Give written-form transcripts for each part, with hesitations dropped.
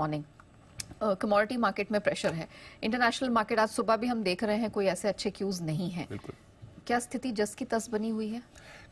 Morning. Commodity market में pressure है, international market आज सुबह भी हम देख रहे हैं कोई ऐसे अच्छे क्यूज नहीं है। बिल्कुल। क्या स्थिति जस की तस बनी हुई है?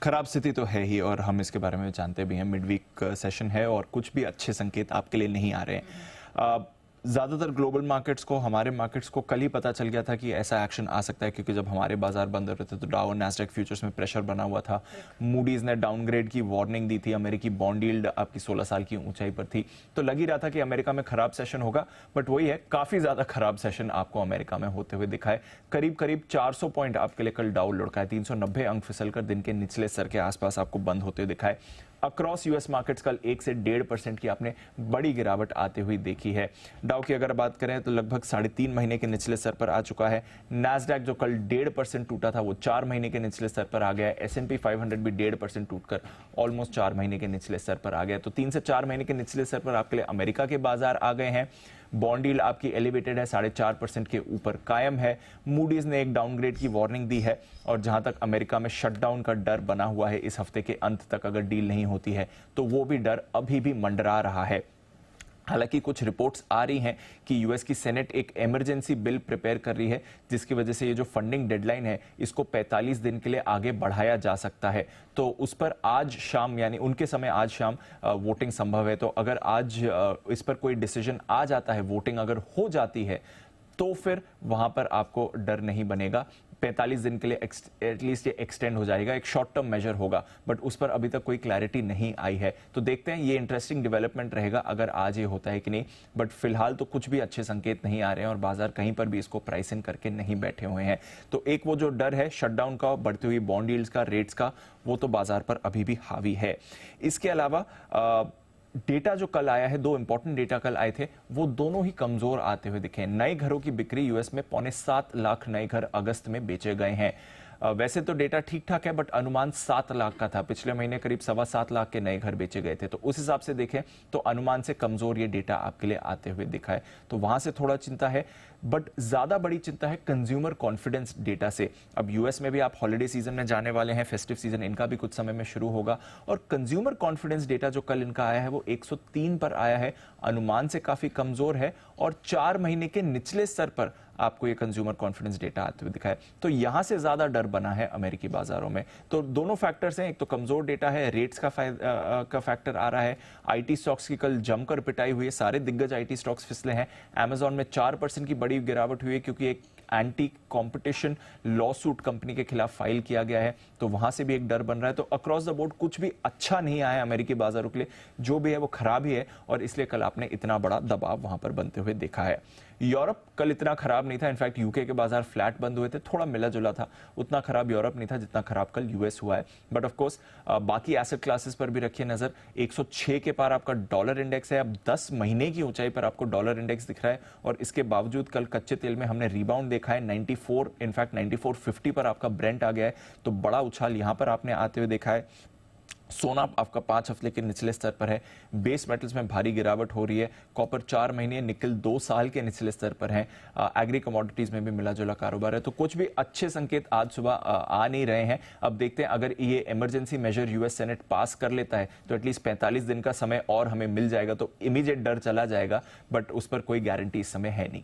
खराब स्थिति तो है ही और हम इसके बारे में जानते भी हैं। मिड वीक सेशन है और कुछ भी अच्छे संकेत आपके लिए नहीं आ रहे हैं। ज़्यादातर ग्लोबल मार्केट्स को, हमारे मार्केट्स को कल ही पता चल गया था कि ऐसा एक्शन आ सकता है, क्योंकि जब हमारे बाजार बंद हो रहे थे तो डाउ और नैस्डैक फ्यूचर्स में प्रेशर बना हुआ था। मूडीज ने डाउनग्रेड की वार्निंग दी थी, अमेरिकी बॉन्ड यील्ड आपकी 16 साल की ऊंचाई पर थी, तो लग ही रहा था कि अमेरिका में खराब सेशन होगा। बट वही है, काफ़ी ज़्यादा खराब सेशन आपको अमेरिका में होते हुए दिखा है। करीब करीब 400 पॉइंट आपके लिए कल डाउ लुढ़का है, 390 अंक फिसलकर दिन के निचले स्तर के आसपास आपको बंद होते हुए दिखा है। अक्रॉस यूएस मार्केट्स कल 1 से 1.5% की आपने बड़ी गिरावट आते हुई देखी है। डाउ की अगर बात करें तो लगभग 3.5 महीने के निचले स्तर पर आ चुका है। नैस्डैक जो कल 1.5% टूटा था वो 4 महीने के निचले स्तर पर आ गया है। S&P 500 भी 1.5% टूटकर ऑलमोस्ट 4 महीने के निचले स्तर पर आ गया। तो 3 से 4 महीने के निचले स्तर पर आपके लिए अमेरिका के बाजार आ गए हैं। बॉन्ड यील्ड आपकी एलिवेटेड है, 4.5% के ऊपर कायम है। मूडीज ने एक डाउनग्रेड की वार्निंग दी है और जहां तक अमेरिका में शटडाउन का डर बना हुआ है, इस हफ्ते के अंत तक अगर डील नहीं होती है तो वो भी डर अभी भी मंडरा रहा है। हालांकि कुछ रिपोर्ट्स आ रही हैं कि यूएस की सेनेट एक इमरजेंसी बिल प्रिपेयर कर रही है, जिसकी वजह से ये जो फंडिंग डेडलाइन है इसको 45 दिन के लिए आगे बढ़ाया जा सकता है। तो उस पर आज शाम, यानी उनके समय आज शाम वोटिंग संभव है। तो अगर आज इस पर कोई डिसीजन आ जाता है, वोटिंग अगर हो जाती है, तो फिर वहां पर आपको डर नहीं बनेगा। 45 दिन के लिए एटलीस्ट ये एक्सटेंड हो जाएगा, एक शॉर्ट टर्म मेजर होगा, बट उस पर अभी तक कोई क्लैरिटी नहीं आई है। तो देखते हैं, ये इंटरेस्टिंग डेवलपमेंट रहेगा अगर आज ये होता है कि नहीं। बट फिलहाल तो कुछ भी अच्छे संकेत नहीं आ रहे हैं और बाजार कहीं पर भी इसको प्राइस इन करके नहीं बैठे हुए हैं। तो एक वो जो डर है शटडाउन का, बढ़ती हुई बॉन्ड यील्ड्स का, रेट्स का, वो तो बाजार पर अभी भी हावी है। इसके अलावा डेटा जो कल आया है, 2 इंपॉर्टेंट डेटा कल आए थे, वो दोनों ही कमजोर आते हुए दिखे। नए घरों की बिक्री यूएस में 7.25 लाख नए घर अगस्त में बेचे गए हैं। वैसे तो डेटा ठीक ठाक है, बट अनुमान 7 लाख का था। पिछले महीने करीब 7.25 लाख के नए घर बेचे गए थे, तो उस हिसाब से देखें तो अनुमान से कमजोर ये डेटा आपके लिए आते हुए दिखा है। तो वहां से थोड़ा चिंता है, बट ज्यादा बड़ी चिंता है कंज्यूमर कॉन्फिडेंस डेटा से। अब यूएस में भी आप हॉलिडे सीजन में जाने वाले हैं, फेस्टिव सीजन इनका भी कुछ समय में शुरू होगा, और कंज्यूमर कॉन्फिडेंस डेटा जो कल इनका आया है वो 103 पर आया है, अनुमान से काफी कमजोर है और 4 महीने के निचले स्तर पर आपको ये कंज्यूमर कॉन्फिडेंस डेटा आते हुए दिखा है। तो यहां से ज्यादा डर बना है अमेरिकी बाजारों में। तो दोनों फैक्टर्स हैं, एक तो कमजोर डेटा है, रेट्स का फैक्टर आ रहा है। आईटी स्टॉक्स की कल जमकर पिटाई हुई है, सारे दिग्गज आईटी स्टॉक्स फिसले हैं। अमेजॉन में 4% की बड़ी गिरावट हुई है, क्योंकि एक anti competition law suit company के खिलाफ फाइल किया गया है, तो वहां से भी एक डर बन रहा है। तो अक्रॉस द बोर्ड कुछ भी अच्छा नहीं आया अमेरिकी बाजारों के लिए, जो भी है वो खराब ही है, और इसलिए कल आपने इतना बड़ा दबाव वहां पर बनते हुए देखा है। यूरोप कल इतना खराब नहीं था, इनफैक्ट यूके के बाजार फ्लैट बंद हुए थे, थोड़ा मिला जुला था। उतना खराब यूरोप नहीं था जितना खराब कल यूएस हुआ है। बट ऑफ कोर्स बाकी एसेट क्लासेस पर भी रखिए नजर। 106 के पार आपका डॉलर इंडेक्स है, अब 10 महीने की ऊंचाई पर आपको डॉलर इंडेक्स दिख रहा है, और इसके बावजूद कल कच्चे तेल में हमने रिबाउंड देखा है। 94, इनफैक्ट 94.50 पर आपका ब्रेंट आ गया है, तो बड़ा उछाल यहां पर आपने आते हुए देखा है। सोना आपका 5 हफ्ते के निचले स्तर पर है। बेस मेटल्स में भारी गिरावट हो रही है। कॉपर 4 महीने, निकल 2 साल के निचले स्तर पर है। एग्री कमोडिटीज में भी मिला जुला कारोबार है। तो कुछ भी अच्छे संकेत आज सुबह आ नहीं रहे हैं। अब देखते हैं, अगर ये इमरजेंसी मेजर यूएस सेनेट पास कर लेता है तो एटलीस्ट 45 दिन का समय और हमें मिल जाएगा, तो इमीडिएट डर चला जाएगा, बट उस पर कोई गारंटी इस समय है नहीं।